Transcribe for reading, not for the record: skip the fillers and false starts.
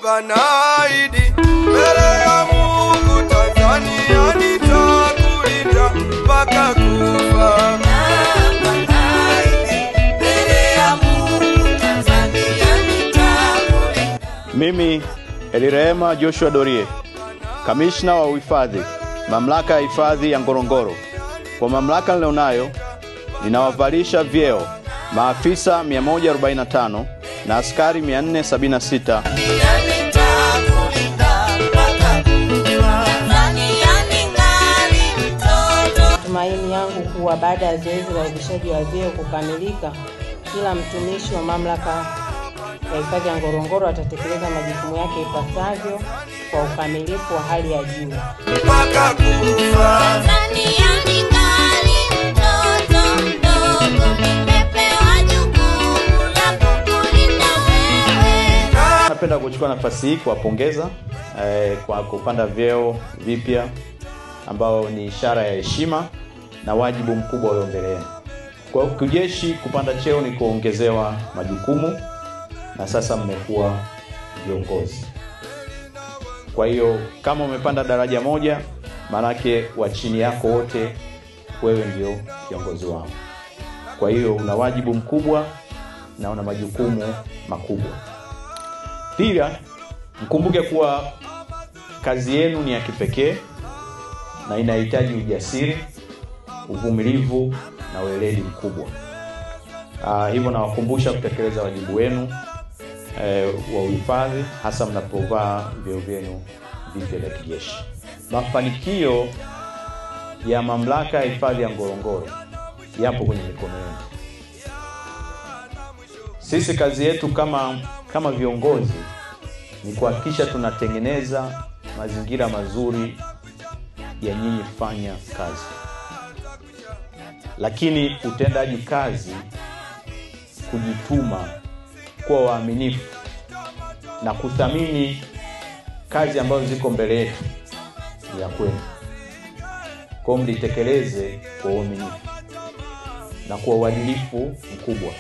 hapa naahidi mbele ya Mungu Tanzania nitakulinda mpaka kufa. Mimi Elirehema Joshua Dorie, Kamishna wa Uhifadhi, Mamlaka ya Hifadhi ya Ngorongoro. Kwa mamlaka nilionayo, ninawavalisha vyeo maafisa 145 na askari 476. Tumaini yangu kuwa baada ya zoezi la uvishaji wa vyeo kukamilika, kila mtumishi wa mamlaka ya hifadhi ya Ngorongoro atatekeleza majukumu yake ipasavyo kwa ukamilifu wa hali ya juu. Mpaka kufa. Napenda kuchukua nafasi hii kuwapongeza kwa kupanda vyeo vipya ambao ni ishara ya heshima na wajibu mkubwa ulio mbele yenu. Kwa kijeshi, kupanda cheo ni kuongezewa majukumu na sasa mmekuwa viongozi. Kwa hiyo kama umepanda daraja moja, manake wa chini yako wote wewe ndio kiongozi wao. Kwa hiyo una wajibu mkubwa na una majukumu makubwa. Pia mkumbuke kuwa kazi yenu ni ya kipekee na inahitaji ujasiri, uvumilivu na weledi mkubwa. Hivyo nawakumbusha kutekeleza wajibu wenu wa uhifadhi, hasa mnapovaa vyeo vyenu vipya vya kijeshi. Mafanikio ya mamlaka ya hifadhi ya Ngorongoro yapo kwenye mikono yenu. Sisi kazi yetu kama viongozi ni kuhakikisha tunatengeneza mazingira mazuri ya nyinyi kufanya kazi. Lakini utendaji kazi, kujituma, kuwa waaminifu na kuthamini kazi ambazo ziko mbele yetu ni ya kwenu. Kwa mlitekeleze kwa uaminifu na kwa uadilifu mkubwa.